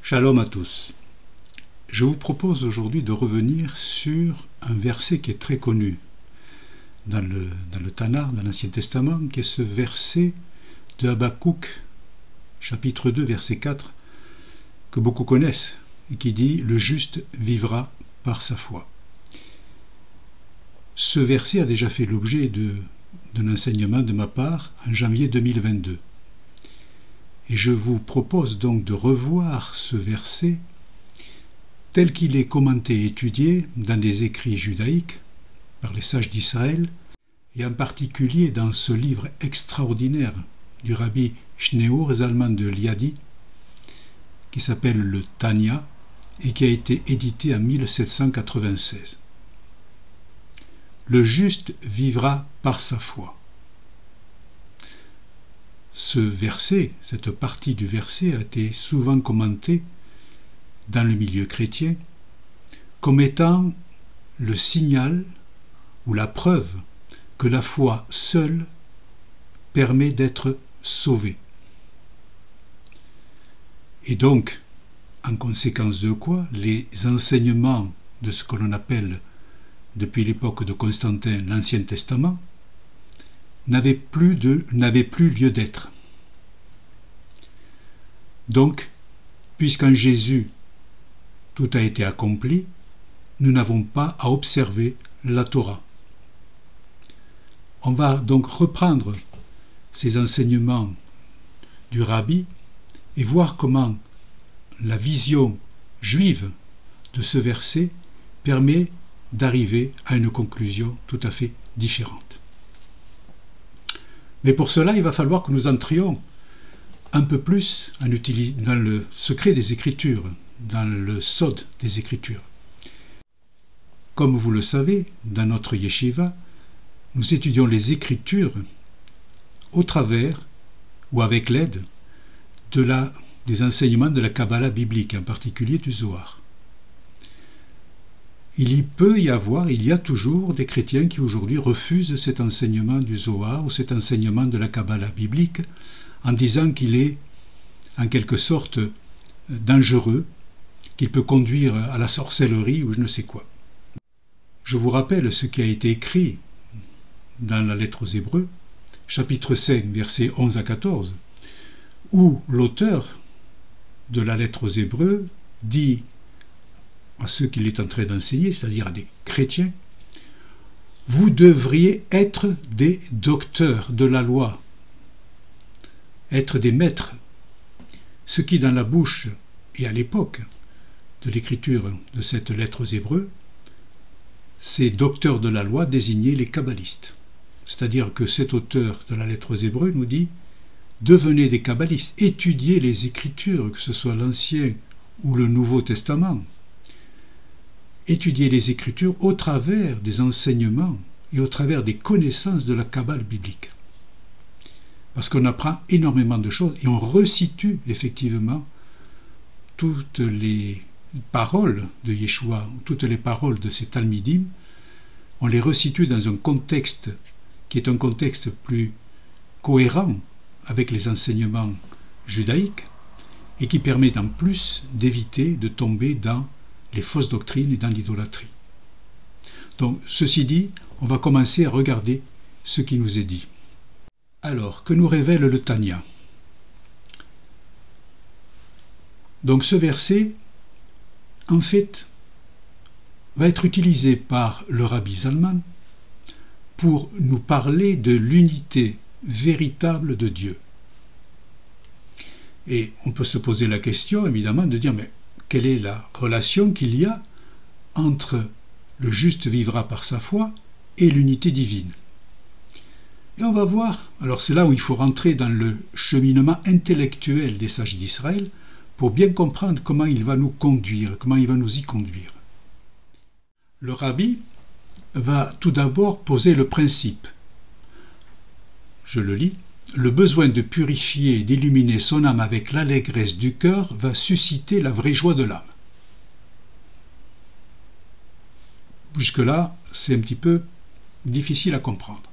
Shalom à tous. Je vous propose aujourd'hui de revenir sur un verset qui est très connu dans le Tanakh, dans l'Ancien Testament, qui est ce verset de Habakkuk, chapitre 2, verset 4, que beaucoup connaissent, et qui dit « Le juste vivra par sa foi ». Ce verset a déjà fait l'objet d'un enseignement de ma part en janvier 2022. Et je vous propose donc de revoir ce verset tel qu'il est commenté et étudié dans les écrits judaïques par les sages d'Israël, et en particulier dans ce livre extraordinaire du rabbi Shneur Zalman de Liadi, qui s'appelle le Tanya et qui a été édité en 1796. Le juste vivra par sa foi. Ce verset, cette partie du verset a été souvent commentée dans le milieu chrétien comme étant le signal ou la preuve que la foi seule permet d'être sauvé. Et donc, en conséquence de quoi, les enseignements de ce que l'on appelle depuis l'époque de Constantin l'Ancien Testament n'avait plus lieu d'être. Donc, puisqu'en Jésus tout a été accompli, nous n'avons pas à observer la Torah. On va donc reprendre ces enseignements du rabbi et voir comment la vision juive de ce verset permet d'arriver à une conclusion tout à fait différente. Mais pour cela, il va falloir que nous entrions un peu plus dans le secret des Écritures, dans le sod des Écritures. Comme vous le savez, dans notre yeshiva, nous étudions les Écritures au travers ou avec l'aide des enseignements de la Kabbalah biblique, en particulier du Zohar. Il y a toujours des chrétiens qui aujourd'hui refusent cet enseignement du Zohar ou cet enseignement de la Kabbalah biblique en disant qu'il est en quelque sorte dangereux, qu'il peut conduire à la sorcellerie ou je ne sais quoi. Je vous rappelle ce qui a été écrit dans la lettre aux Hébreux, chapitre 5, versets 11 à 14, où l'auteur de la lettre aux Hébreux dit à ceux qu'il est en train d'enseigner, c'est-à-dire à des chrétiens, vous devriez être des docteurs de la loi, être des maîtres, ce qui dans la bouche et à l'époque de l'écriture de cette lettre aux Hébreux, ces docteurs de la loi désignaient les kabbalistes. C'est-à-dire que cet auteur de la lettre aux Hébreux nous dit devenez des kabbalistes, étudiez les Écritures, que ce soit l'Ancien ou le Nouveau Testament. Étudier les Écritures au travers des enseignements et au travers des connaissances de la Kabbale biblique. Parce qu'on apprend énormément de choses et on resitue effectivement toutes les paroles de Yeshua, toutes les paroles de ces Talmidim, on les resitue dans un contexte qui est un contexte plus cohérent avec les enseignements judaïques et qui permet en plus d'éviter de tomber dans les fausses doctrines et dans l'idolâtrie. Donc, ceci dit, on va commencer à regarder ce qui nous est dit. Alors, que nous révèle le Tanya? Donc, ce verset, en fait, va être utilisé par le rabbi Zalman pour nous parler de l'unité véritable de Dieu. Et on peut se poser la question, évidemment, de dire, mais quelle est la relation qu'il y a entre le juste vivra par sa foi et l'unité divine? Et on va voir, alors c'est là où il faut rentrer dans le cheminement intellectuel des sages d'Israël pour bien comprendre comment il va nous conduire, comment il va nous y conduire. Le rabbi va tout d'abord poser le principe. Je le lis. Le besoin de purifier et d'illuminer son âme avec l'allégresse du cœur va susciter la vraie joie de l'âme. Jusque-là, c'est un petit peu difficile à comprendre.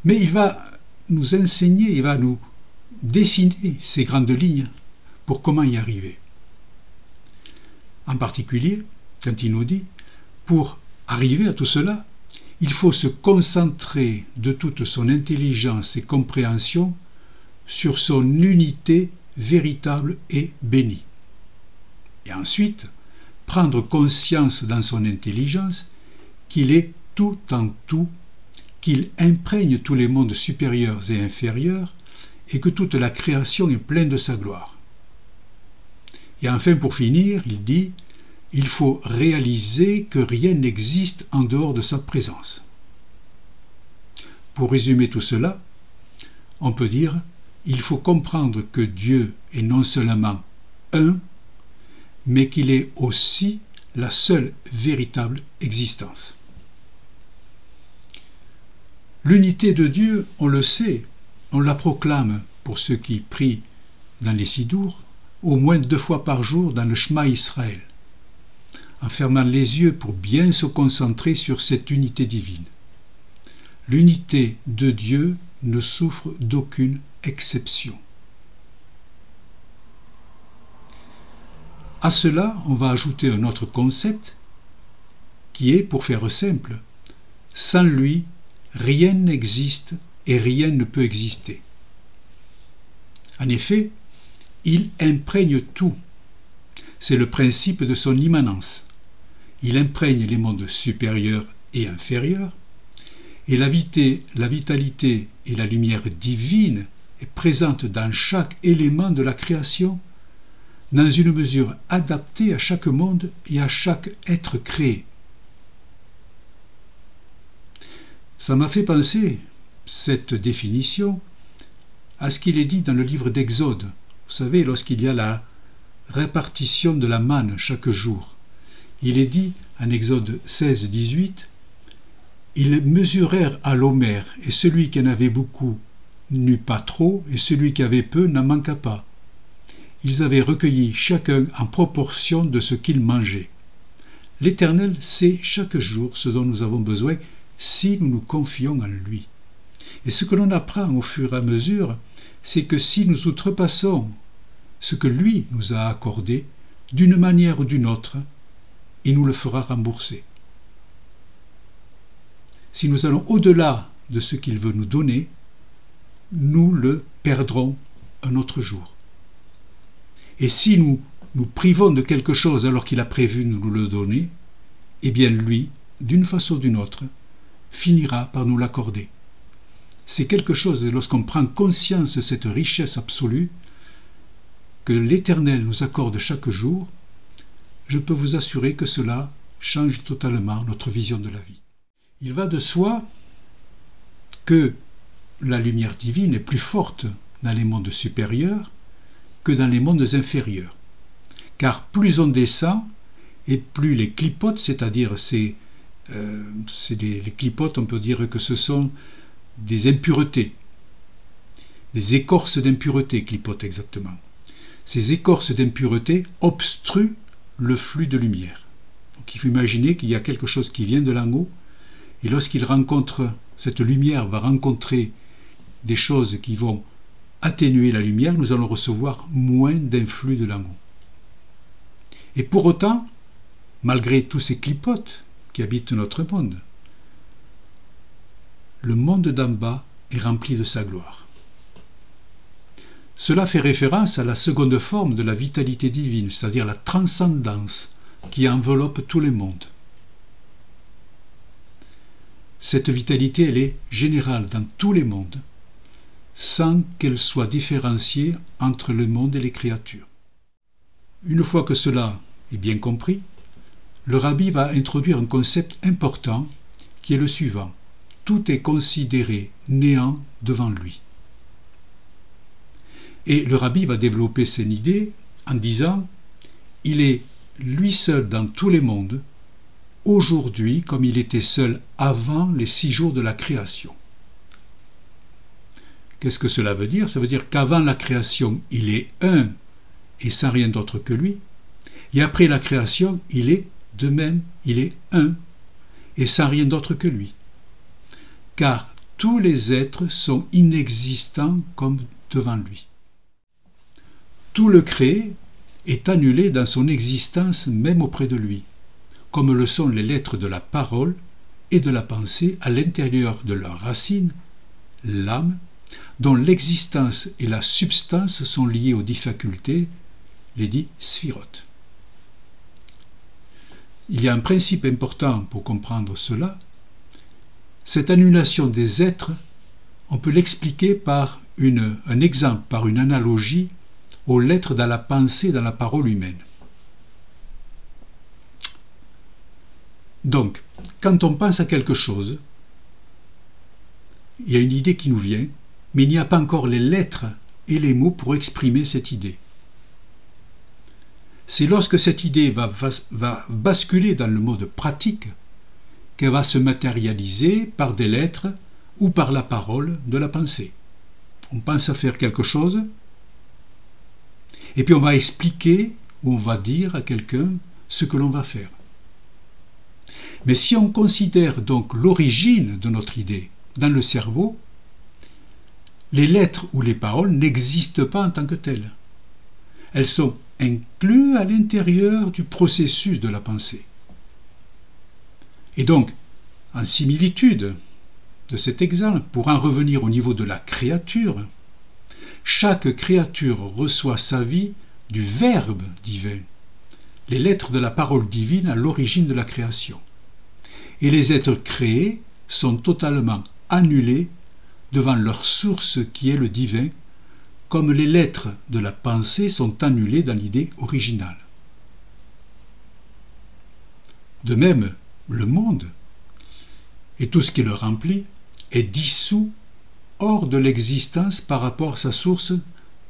Mais il va nous enseigner, il va nous dessiner ces grandes lignes pour comment y arriver. En particulier, quand il nous dit, pour arriver à tout cela, il faut se concentrer de toute son intelligence et compréhension sur son unité véritable et bénie. Et ensuite, prendre conscience dans son intelligence qu'il est tout en tout, qu'il imprègne tous les mondes supérieurs et inférieurs, et que toute la création est pleine de sa gloire. Et enfin, pour finir, il dit, il faut réaliser que rien n'existe en dehors de sa présence. Pour résumer tout cela, on peut dire, il faut comprendre que Dieu est non seulement un, mais qu'il est aussi la seule véritable existence. L'unité de Dieu, on le sait, on la proclame pour ceux qui prient dans les Sidours, au moins 2 fois par jour dans le Shema Israël, en fermant les yeux pour bien se concentrer sur cette unité divine. L'unité de Dieu ne souffre d'aucune exception. À cela, on va ajouter un autre concept qui est, pour faire simple, sans lui, rien n'existe et rien ne peut exister. En effet, il imprègne tout. C'est le principe de son immanence. Il imprègne les mondes supérieurs et inférieurs, et la vitalité et la lumière divine est présente dans chaque élément de la création, dans une mesure adaptée à chaque monde et à chaque être créé. Ça m'a fait penser, cette définition, à ce qu'il est dit dans le livre d'Exode. Vous savez, lorsqu'il y a la répartition de la manne chaque jour, il est dit en Exode 16, 18, « Ils mesurèrent à l'homère, et celui qui en avait beaucoup n'eut pas trop, et celui qui avait peu n'en manqua pas. Ils avaient recueilli chacun en proportion de ce qu'il mangeait. L'Éternel sait chaque jour ce dont nous avons besoin si nous nous confions en lui. » Et ce que l'on apprend au fur et à mesure, c'est que si nous outrepassons ce que lui nous a accordé, d'une manière ou d'une autre, il nous le fera rembourser. Si nous allons au-delà de ce qu'il veut nous donner, nous le perdrons un autre jour. Et si nous nous privons de quelque chose alors qu'il a prévu de nous le donner, eh bien lui, d'une façon ou d'une autre, finira par nous l'accorder. C'est quelque chose, lorsqu'on prend conscience de cette richesse absolue que l'Éternel nous accorde chaque jour, je peux vous assurer que cela change totalement notre vision de la vie. Il va de soi que la lumière divine est plus forte dans les mondes supérieurs que dans les mondes inférieurs. Car plus on descend, et plus les clipotes, c'est-à-dire les clipotes, on peut dire que ce sont des impuretés, des écorces d'impuretés, clipotes exactement. Ces écorces d'impuretés obstruent le flux de lumière. Donc il faut imaginer qu'il y a quelque chose qui vient de l'en haut, et lorsqu'il rencontre, cette lumière va rencontrer des choses qui vont atténuer la lumière, nous allons recevoir moins d'influx de l'en haut. Et pour autant, malgré tous ces clipotes qui habitent notre monde, le monde d'en bas est rempli de sa gloire. Cela fait référence à la seconde forme de la vitalité divine, c'est-à-dire la transcendance qui enveloppe tous les mondes. Cette vitalité, elle est générale dans tous les mondes, sans qu'elle soit différenciée entre le monde et les créatures. Une fois que cela est bien compris, le rabbi va introduire un concept important qui est le suivant. Tout est considéré néant devant lui. Et le rabbi va développer cette idée en disant « Il est lui seul dans tous les mondes, aujourd'hui comme il était seul avant les 6 jours de la création. » Qu'est-ce que cela veut dire? Ça veut dire qu'avant la création, il est un et sans rien d'autre que lui. Et après la création, il est de même, il est un et sans rien d'autre que lui. Car tous les êtres sont inexistants comme devant lui. Tout le créé est annulée dans son existence même auprès de lui, comme le sont les lettres de la parole et de la pensée à l'intérieur de leur racine, l'âme, dont l'existence et la substance sont liées aux 10 facultés, les 10 sphirotes. Il y a un principe important pour comprendre cela. Cette annulation des êtres, on peut l'expliquer par un exemple, par une analogie aux lettres dans la pensée, dans la parole humaine. Donc, quand on pense à quelque chose, il y a une idée qui nous vient, mais il n'y a pas encore les lettres et les mots pour exprimer cette idée. C'est lorsque cette idée va basculer dans le mode pratique qu'elle va se matérialiser par des lettres ou par la parole de la pensée. On pense à faire quelque chose, et puis on va expliquer ou on va dire à quelqu'un ce que l'on va faire. Mais si on considère donc l'origine de notre idée dans le cerveau, les lettres ou les paroles n'existent pas en tant que telles. Elles sont incluses à l'intérieur du processus de la pensée. Et donc, en similitude de cet exemple, pour en revenir au niveau de la créature, chaque créature reçoit sa vie du Verbe divin, les lettres de la parole divine à l'origine de la création. Et les êtres créés sont totalement annulés devant leur source qui est le divin, comme les lettres de la pensée sont annulées dans l'idée originale. De même, le monde et tout ce qui le remplit est dissous hors de l'existence par rapport à sa source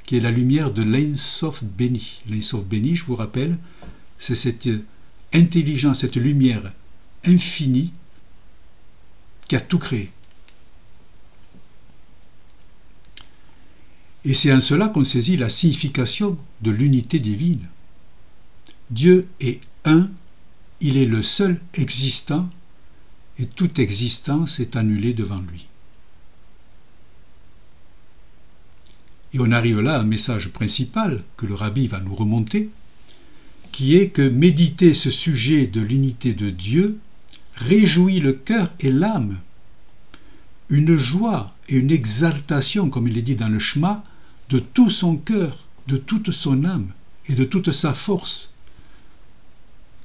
qui est la lumière de l'Ein Sof béni. L'Ein Sof béni, je vous rappelle, c'est cette intelligence, cette lumière infinie qui a tout créé. Et c'est en cela qu'on saisit la signification de l'unité divine. Dieu est un, il est le seul existant, et toute existence est annulée devant lui. Et on arrive là à un message principal que le Rabbi va nous remonter, qui est que méditer ce sujet de l'unité de Dieu réjouit le cœur et l'âme. Une joie et une exaltation, comme il est dit dans le Shema, de tout son cœur, de toute son âme et de toute sa force.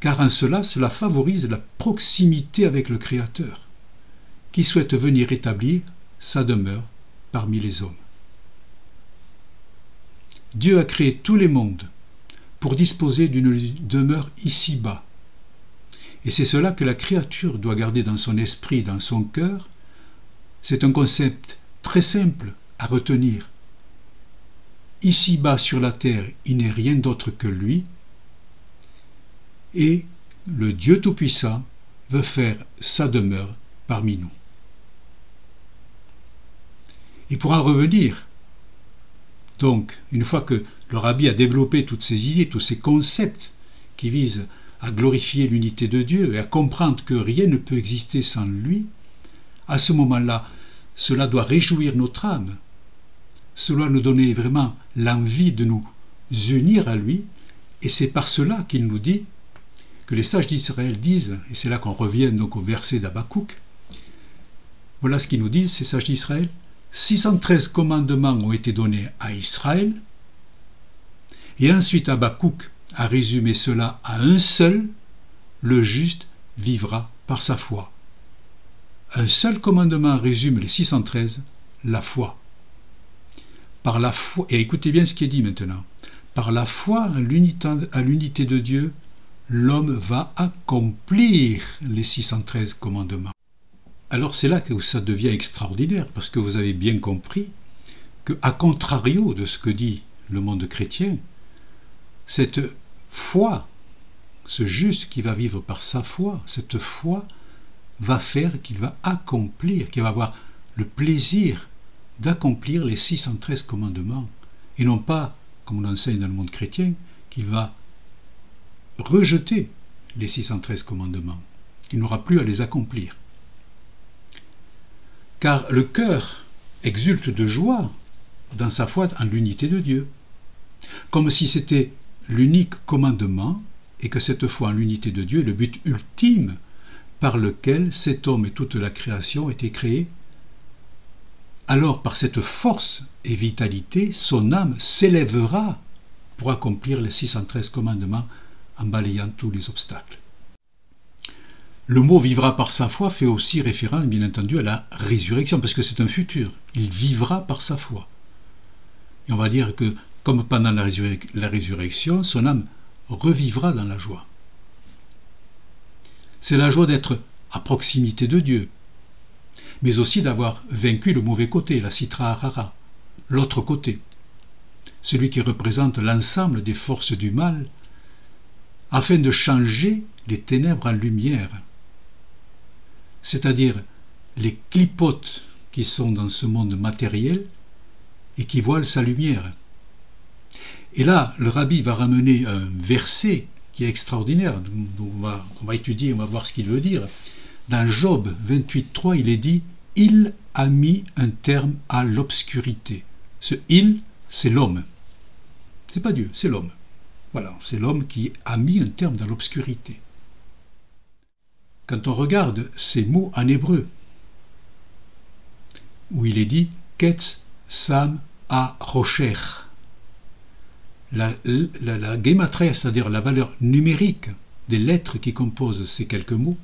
Car en cela favorise la proximité avec le Créateur, qui souhaite venir établir sa demeure parmi les hommes. Dieu a créé tous les mondes pour disposer d'une demeure ici-bas. Et c'est cela que la créature doit garder dans son esprit, dans son cœur. C'est un concept très simple à retenir. Ici-bas sur la terre, il n'est rien d'autre que lui. Et le Dieu Tout-Puissant veut faire sa demeure parmi nous. Et pour en revenir, donc, une fois que le Rabbi a développé toutes ces idées, tous ces concepts qui visent à glorifier l'unité de Dieu et à comprendre que rien ne peut exister sans lui, à ce moment-là, cela doit réjouir notre âme. Cela nous donner vraiment l'envie de nous unir à lui, et c'est par cela qu'il nous dit que les sages d'Israël disent, et c'est là qu'on revient donc au verset d'Habakkuk, voilà ce qu'ils nous disent, ces sages d'Israël: 613 commandements ont été donnés à Israël, et ensuite Habakkuk a résumé cela à un seul: le juste vivra par sa foi. Un seul commandement résume les 613, la foi. Par la foi, et écoutez bien ce qui est dit maintenant, par la foi à l'unité de Dieu, l'homme va accomplir les 613 commandements. Alors c'est là que ça devient extraordinaire, parce que vous avez bien compris que, à contrario de ce que dit le monde chrétien, cette foi, ce juste qui va vivre par sa foi, cette foi va faire qu'il va accomplir, qu'il va avoir le plaisir d'accomplir les 613 commandements, et non pas, comme on enseigne dans le monde chrétien, qu'il va rejeter les 613 commandements, qu'il n'aura plus à les accomplir. Car le cœur exulte de joie dans sa foi en l'unité de Dieu, comme si c'était l'unique commandement et que cette foi en l'unité de Dieu est le but ultime par lequel cet homme et toute la création ont été créés. Alors par cette force et vitalité, son âme s'élèvera pour accomplir les 613 commandements en balayant tous les obstacles. Le mot vivra par sa foi fait aussi référence, bien entendu, à la résurrection, parce que c'est un futur. Il vivra par sa foi. Et on va dire que, comme pendant la résurrection, son âme revivra dans la joie. C'est la joie d'être à proximité de Dieu, mais aussi d'avoir vaincu le mauvais côté, la citra harara, l'autre côté, celui qui représente l'ensemble des forces du mal, afin de changer les ténèbres en lumière, c'est-à-dire les clipotes qui sont dans ce monde matériel et qui voilent sa lumière. Et là, le rabbi va ramener un verset qui est extraordinaire, on va étudier, on va voir ce qu'il veut dire. Dans Job 28.3, il est dit « Il a mis un terme à l'obscurité ». Ce « il », c'est l'homme. C'est pas Dieu, c'est l'homme. Voilà, c'est l'homme qui a mis un terme dans l'obscurité. Quand on regarde ces mots en hébreu, où il est dit « Ketz Sam A Rocher », la gématria, c'est-à-dire la valeur numérique des lettres qui composent ces quelques mots,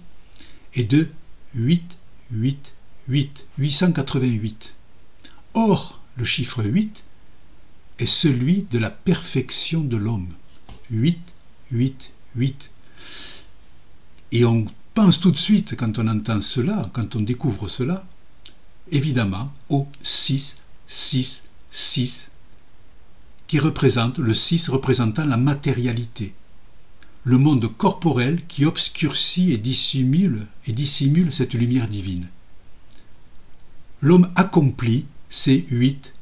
est de 888. Or, le chiffre 8 est celui de la perfection de l'homme. 8. Et on pense tout de suite, quand on entend cela, quand on découvre cela, évidemment au 6, qui représente le 6 représentant la matérialité, le monde corporel qui obscurcit et dissimule cette lumière divine. L'homme accompli, c'est 8,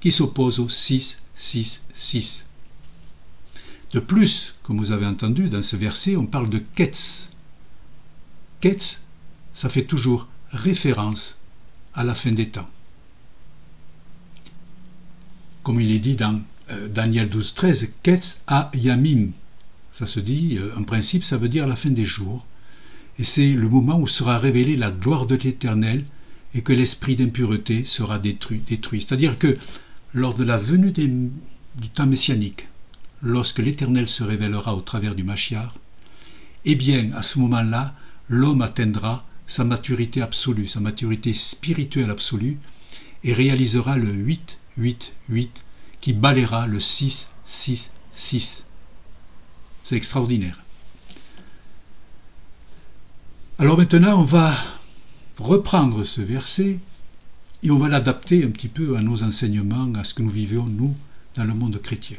qui s'oppose au 6. De plus, comme vous avez entendu dans ce verset, on parle de Ketz. Ketz, ça fait toujours référence à la fin des temps. Comme il est dit dans Daniel 12.13, Ketz ha Yamim. Ça se dit, en principe, ça veut dire la fin des jours. Et c'est le moment où sera révélée la gloire de l'Éternel et que l'esprit d'impureté sera détruit. C'est-à-dire que lors de la venue du temps messianique, lorsque l'Éternel se révélera au travers du Mashiach, eh bien, à ce moment-là, l'homme atteindra sa maturité absolue, sa maturité spirituelle absolue, et réalisera le 8, qui balayera le 6. C'est extraordinaire. Alors maintenant, on va reprendre ce verset et on va l'adapter un petit peu à nos enseignements, à ce que nous vivons, nous, dans le monde chrétien.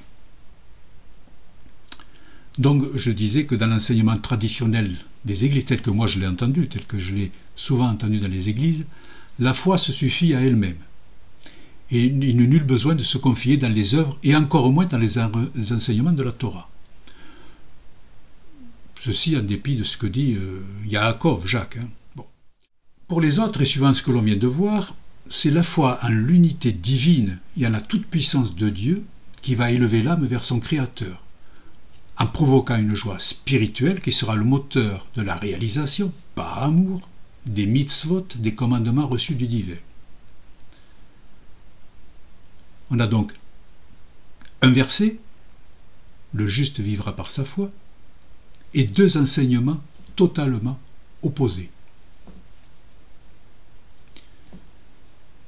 Donc, je disais que dans l'enseignement traditionnel des églises, tel que moi je l'ai entendu, tel que je l'ai souvent entendu dans les églises, la foi se suffit à elle-même. Et il n'est nul besoin de se confier dans les œuvres, et encore moins dans les enseignements de la Torah. Ceci en dépit de ce que dit Yaakov, Jacques. Bon. Pour les autres, et suivant ce que l'on vient de voir, c'est la foi en l'unité divine et en la toute-puissance de Dieu qui va élever l'âme vers son Créateur, en provoquant une joie spirituelle qui sera le moteur de la réalisation, par amour, des mitzvot, des commandements reçus du divin. On a donc un verset, le juste vivra par sa foi, et deux enseignements totalement opposés.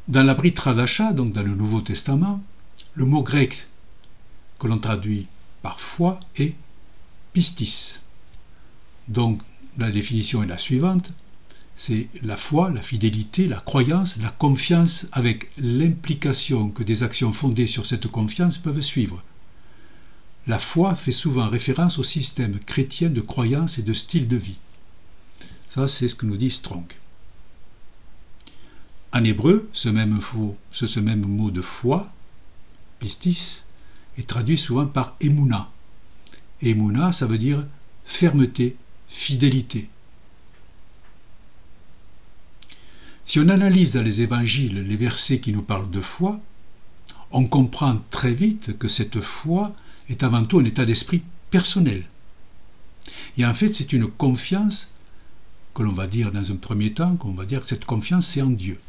Dans la Brit Hadasha, donc dans le Nouveau Testament, le mot grec que l'on traduit par foi est pistis. Donc la définition est la suivante, c'est la foi, la fidélité, la croyance, la confiance avec l'implication que des actions fondées sur cette confiance peuvent suivre. La foi fait souvent référence au système chrétien de croyance et de style de vie. Ça, c'est ce que nous dit Strong. En hébreu, ce même mot de foi, pistis, est traduit souvent par émouna. Émouna, ça veut dire fermeté, fidélité. Si on analyse dans les évangiles les versets qui nous parlent de foi, on comprend très vite que cette foi est avant tout un état d'esprit personnel. Et en fait, c'est une confiance que l'on va dire dans un premier temps, qu'on va dire que cette confiance, c'est en Dieu.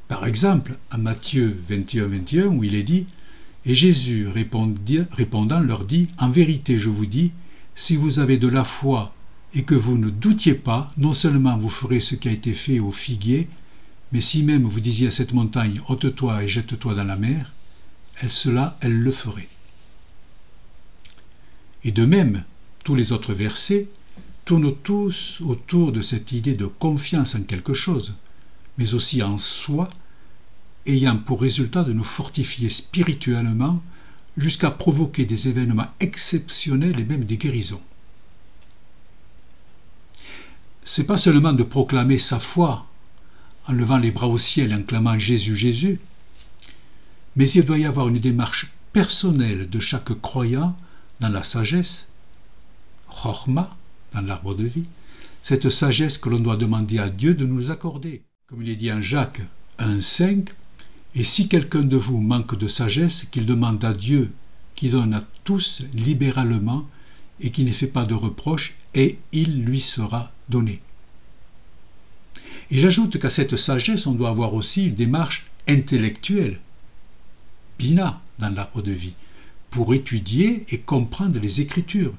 Par exemple, à Matthieu 21, où il est dit « Et Jésus, répondant, leur dit « En vérité, je vous dis, si vous avez de la foi et que vous ne doutiez pas, non seulement vous ferez ce qui a été fait au figuier, mais si même vous disiez à cette montagne « Ôte-toi et jette-toi dans la mer », elle le ferait. » Et de même, tous les autres versets tournent tous autour de cette idée de confiance en quelque chose, mais aussi en soi, ayant pour résultat de nous fortifier spirituellement jusqu'à provoquer des événements exceptionnels et même des guérisons. Ce n'est pas seulement de proclamer sa foi en levant les bras au ciel et en clamant Jésus, Jésus, mais il doit y avoir une démarche personnelle de chaque croyant dans la sagesse, Chorma, dans l'arbre de vie, cette sagesse que l'on doit demander à Dieu de nous accorder. Comme il est dit en Jacques 1,5, « Et si quelqu'un de vous manque de sagesse, qu'il demande à Dieu, qui donne à tous libéralement et qui ne fait pas de reproches, et il lui sera donné. » Et j'ajoute qu'à cette sagesse, on doit avoir aussi une démarche intellectuelle, Bina, dans l'arbre de vie, pour étudier et comprendre les Écritures,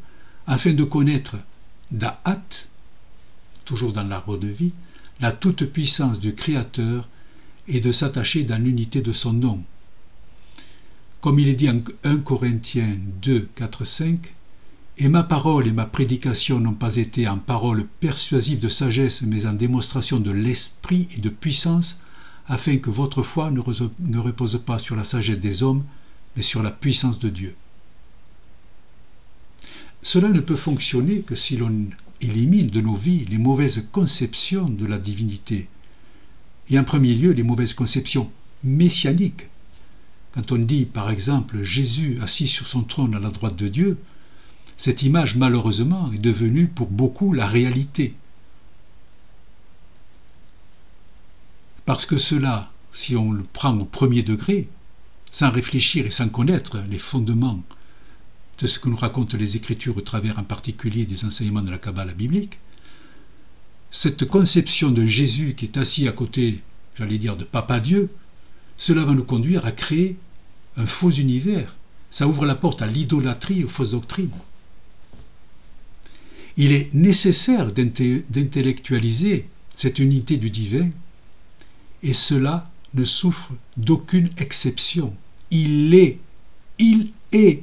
afin de connaître Da'at, toujours dans l'arbre de vie, la toute-puissance du Créateur et de s'attacher dans l'unité de son nom. Comme il est dit en 1 Corinthiens 2, 4, 5, « Et ma parole et ma prédication n'ont pas été en parole persuasive de sagesse, mais en démonstration de l'esprit et de puissance, afin que votre foi ne repose pas sur la sagesse des hommes, mais sur la puissance de Dieu. » Cela ne peut fonctionner que si l'on élimine de nos vies les mauvaises conceptions de la divinité, et en premier lieu les mauvaises conceptions messianiques. Quand on dit par exemple Jésus assis sur son trône à la droite de Dieu, cette image malheureusement est devenue pour beaucoup la réalité. Parce que cela, si on le prend au premier degré, sans réfléchir et sans connaître les fondements de ce que nous racontent les Écritures au travers en particulier des enseignements de la Kabbale biblique, cette conception de Jésus qui est assis à côté, j'allais dire, de Papa Dieu, cela va nous conduire à créer un faux univers. Ça ouvre la porte à l'idolâtrie et aux fausses doctrines. Il est nécessaire d'intellectualiser cette unité du divin, et cela ne souffre d'aucune exception. Il est, et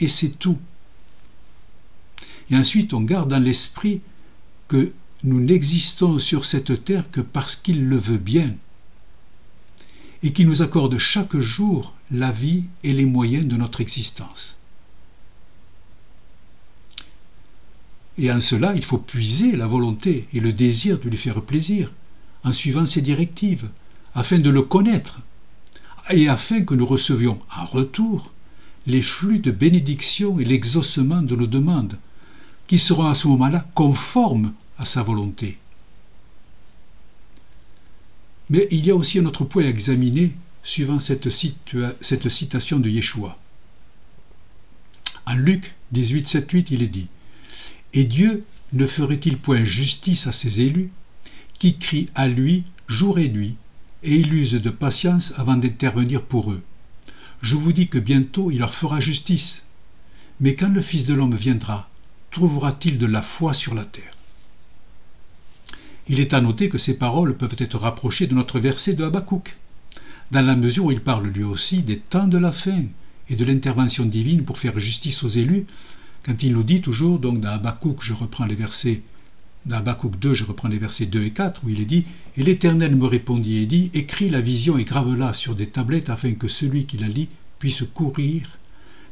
c'est tout. Et ensuite, on garde dans l'esprit que nous n'existons sur cette terre que parce qu'il le veut bien, et qu'il nous accorde chaque jour la vie et les moyens de notre existence. Et en cela, il faut puiser la volonté et le désir de lui faire plaisir, en suivant ses directives, afin de le connaître, et afin que nous recevions en retour les flux de bénédiction et l'exaucement de nos demandes, qui seront à ce moment-là conformes à sa volonté. Mais il y a aussi un autre point à examiner suivant cette citation de Yeshua. En Luc 18, 7, 8, il est dit « Et Dieu ne ferait-il point justice à ses élus, qui crient à lui jour et nuit, et il use de patience avant d'intervenir pour eux. Je vous dis que bientôt il leur fera justice. Mais quand le Fils de l'homme viendra, trouvera-t-il de la foi sur la terre ?» Il est à noter que ces paroles peuvent être rapprochées de notre verset de Habakkuk, dans la mesure où il parle lui aussi des temps de la fin et de l'intervention divine pour faire justice aux élus, quand il nous dit toujours, donc dans Habakkuk, dans Habakkuk 2, je reprends les versets 2 et 4, où il est dit « Et l'Éternel me répondit et dit, écris la vision et grave-la sur des tablettes afin que celui qui la lit puisse courir,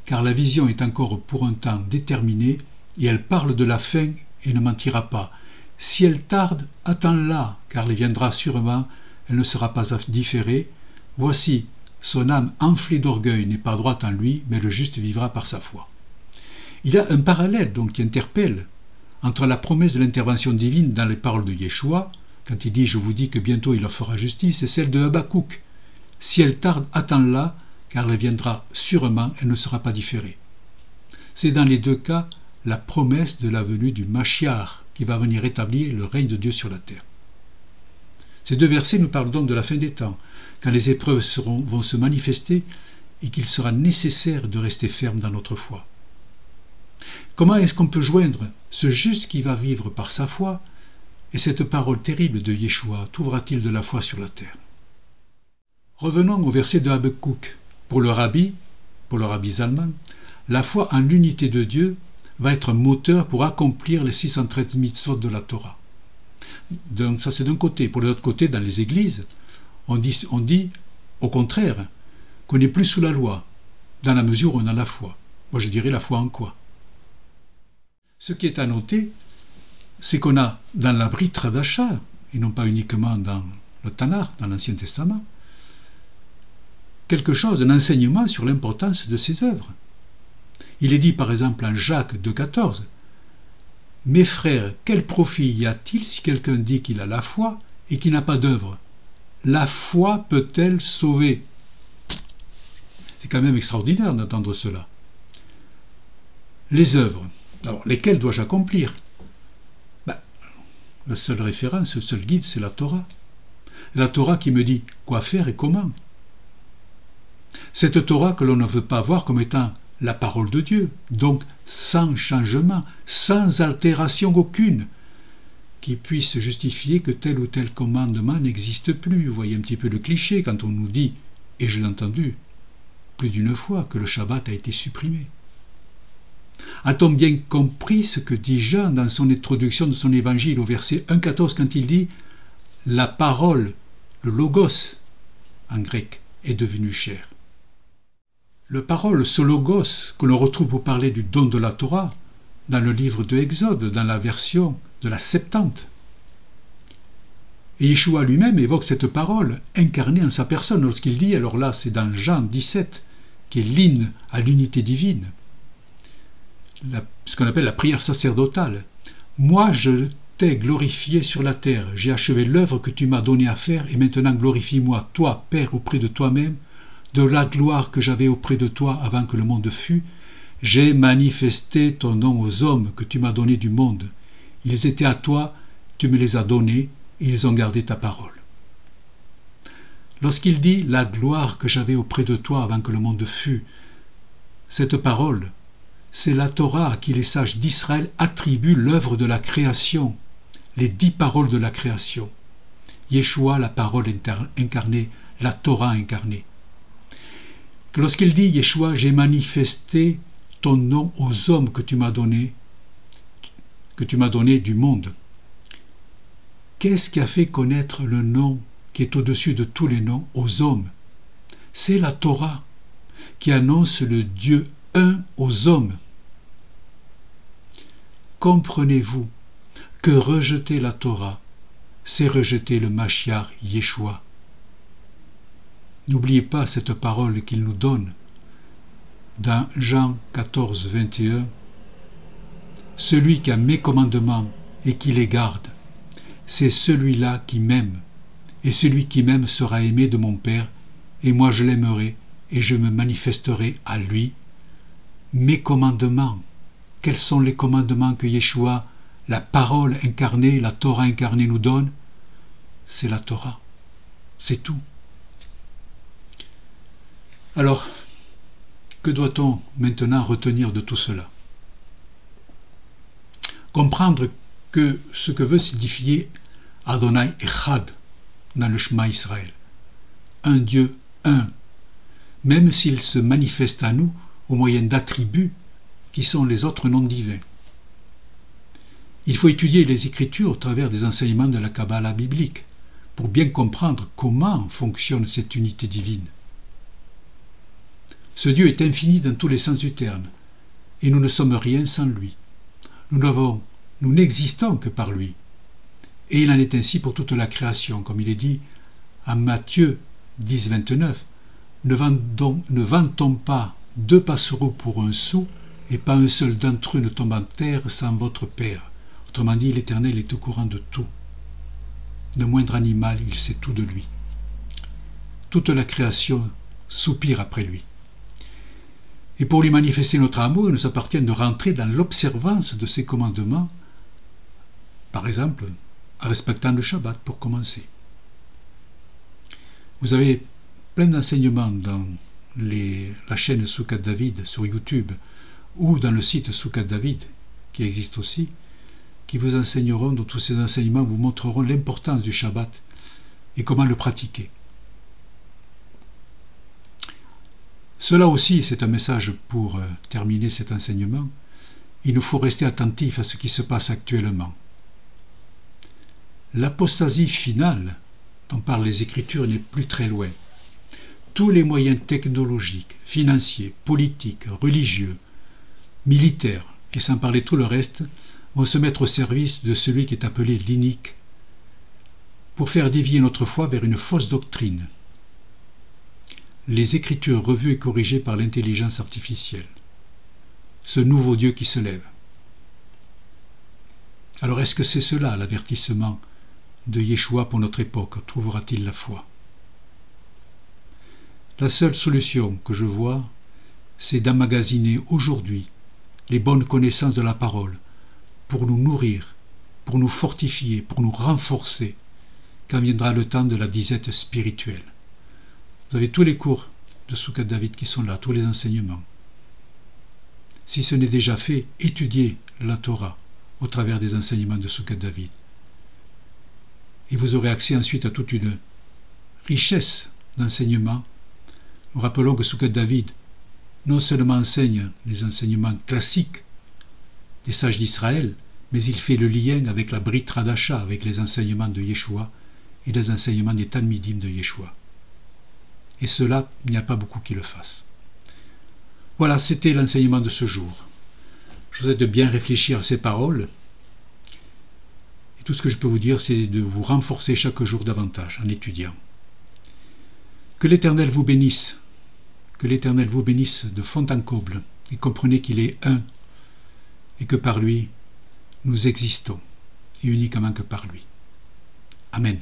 car la vision est encore pour un temps déterminé, et elle parle de la fin et ne mentira pas. Si elle tarde, attends-la, car elle viendra sûrement, elle ne sera pas différée. Voici, son âme enflée d'orgueil n'est pas droite en lui, mais le juste vivra par sa foi. » Il y a un parallèle donc qui interpelle entre la promesse de l'intervention divine dans les paroles de Yeshua, quand il dit « Je vous dis que bientôt il leur fera justice », et celle de Habakkuk. « Si elle tarde, attends-la, car elle viendra sûrement, elle ne sera pas différée. C'est dans les deux cas la promesse de la venue du Mashiach qui va venir établir le règne de Dieu sur la terre. Ces deux versets nous parlent donc de la fin des temps, quand les épreuves vont se manifester et qu'il sera nécessaire de rester ferme dans notre foi. Comment est-ce qu'on peut joindre ce juste qui va vivre par sa foi et cette parole terrible de Yeshua, trouvera-t-il de la foi sur la terre? Revenons au verset de Habakkuk. Pour le rabbi Zalman, la foi en l'unité de Dieu va être un moteur pour accomplir les 613 mitzvot de la Torah. Donc ça c'est d'un côté. Pour l'autre côté, dans les églises, on dit au contraire qu'on n'est plus sous la loi, dans la mesure où on a la foi. Moi je dirais la foi en quoi? Ce qui est à noter, c'est qu'on a dans la Brit Hadasha, et non pas uniquement dans le Tanakh, dans l'Ancien Testament, quelque chose, un enseignement sur l'importance de ces œuvres. Il est dit par exemple en Jacques 2,14 « Mes frères, quel profit y a-t-il si quelqu'un dit qu'il a la foi et qu'il n'a pas d'œuvre? La foi peut-elle sauver ?» C'est quand même extraordinaire d'entendre cela. Les œuvres, alors lesquelles dois-je accomplir? La seule référence, le seul guide, c'est la Torah. La Torah qui me dit quoi faire et comment. Cette Torah que l'on ne veut pas voir comme étant la parole de Dieu, donc sans changement, sans altération aucune, qui puisse justifier que tel ou tel commandement n'existe plus. Vous voyez un petit peu le cliché quand on nous dit, et je l'ai entendu plus d'une fois, que le Shabbat a été supprimé. A-t-on bien compris ce que dit Jean dans son introduction de son évangile au verset 1,14 quand il dit « La parole, le logos, en grec, est devenue chair ». Le parole, ce logos, que l'on retrouve pour parler du don de la Torah, dans le livre de Exode, dans la version de la Septante. Et Yeshua lui-même évoque cette parole incarnée en sa personne lorsqu'il dit, alors là c'est dans Jean 17, qui est l'hymne à l'unité divine, ce qu'on appelle la prière sacerdotale. « Moi je t'ai glorifié sur la terre, j'ai achevé l'œuvre que tu m'as donnée à faire, et maintenant glorifie-moi, toi, Père, auprès de toi-même, de la gloire que j'avais auprès de toi avant que le monde fût. J'ai manifesté ton nom aux hommes que tu m'as donnés du monde. Ils étaient à toi, tu me les as donnés, et ils ont gardé ta parole. » Lorsqu'il dit « la gloire que j'avais auprès de toi avant que le monde fût », cette parole, c'est la Torah à qui les sages d'Israël attribuent l'œuvre de la création, les 10 paroles de la création. Yeshua, la parole incarnée, la Torah incarnée. Lorsqu'il dit, Yeshua, j'ai manifesté ton nom aux hommes que tu m'as donné du monde. Qu'est-ce qui a fait connaître le nom qui est au-dessus de tous les noms aux hommes? C'est la Torah qui annonce le Dieu un aux hommes. Comprenez-vous que rejeter la Torah, c'est rejeter le Mashiach Yeshua. N'oubliez pas cette parole qu'il nous donne dans Jean 14, 21. Celui qui a mes commandements et qui les garde, c'est celui-là qui m'aime, et celui qui m'aime sera aimé de mon Père, et moi je l'aimerai, et je me manifesterai à lui. Mes commandements, quels sont les commandements que Yeshua, la parole incarnée, la Torah incarnée nous donne? C'est la Torah, c'est tout. Alors, que doit-on maintenant retenir de tout cela? Comprendre que ce que veut signifier Adonai Echad dans le Shema Israël, un Dieu un, même s'il se manifeste à nous au moyen d'attributs qui sont les autres noms divins. Il faut étudier les Écritures au travers des enseignements de la Kabbalah biblique pour bien comprendre comment fonctionne cette unité divine. Ce Dieu est infini dans tous les sens du terme, et nous ne sommes rien sans lui. Nous n'existons que par lui. Et il en est ainsi pour toute la création, comme il est dit à Matthieu 10, 29. Ne vantons pas 2 passereaux pour un sou, et pas un seul d'entre eux ne tombe en terre sans votre Père. Autrement dit, l'Éternel est au courant de tout. Le moindre animal, il sait tout de lui. Toute la création soupire après lui. Et pour lui manifester notre amour, il nous appartient de rentrer dans l'observance de ses commandements, par exemple, en respectant le Shabbat pour commencer. Vous avez plein d'enseignements dans la chaîne Soukat David sur YouTube ou dans le site Soukat David, qui existe aussi, qui vous enseigneront, dont tous ces enseignements vous montreront l'importance du Shabbat et comment le pratiquer. Cela aussi, c'est un message pour terminer cet enseignement. Il nous faut rester attentifs à ce qui se passe actuellement. L'apostasie finale dont parlent les Écritures n'est plus très loin. Tous les moyens technologiques, financiers, politiques, religieux, militaires, et sans parler tout le reste, vont se mettre au service de celui qui est appelé l'inique, pour faire dévier notre foi vers une fausse doctrine. Les Écritures revues et corrigées par l'intelligence artificielle. Ce nouveau Dieu qui se lève. Alors est-ce que c'est cela l'avertissement de Yeshua pour notre époque? Trouvera-t-il la foi? La seule solution que je vois, c'est d'emmagasiner aujourd'hui les bonnes connaissances de la parole pour nous nourrir, pour nous fortifier, pour nous renforcer quand viendra le temps de la disette spirituelle. Vous avez tous les cours de Soukat David qui sont là, tous les enseignements. Si ce n'est déjà fait, étudiez la Torah au travers des enseignements de Soukat David. Et vous aurez accès ensuite à toute une richesse d'enseignements. Nous rappelons que Soukat David non seulement enseigne les enseignements classiques des sages d'Israël, mais il fait le lien avec la Brit Hadasha, avec les enseignements de Yeshua et les enseignements des Talmidim de Yeshua. Et cela, il n'y a pas beaucoup qui le fassent. Voilà, c'était l'enseignement de ce jour. Je vous souhaite de bien réfléchir à ces paroles. Et tout ce que je peux vous dire, c'est de vous renforcer chaque jour davantage en étudiant. Que l'Éternel vous bénisse. Que l'Éternel vous bénisse de fond en comble. Et comprenez qu'il est un. Et que par lui, nous existons. Et uniquement que par lui. Amen.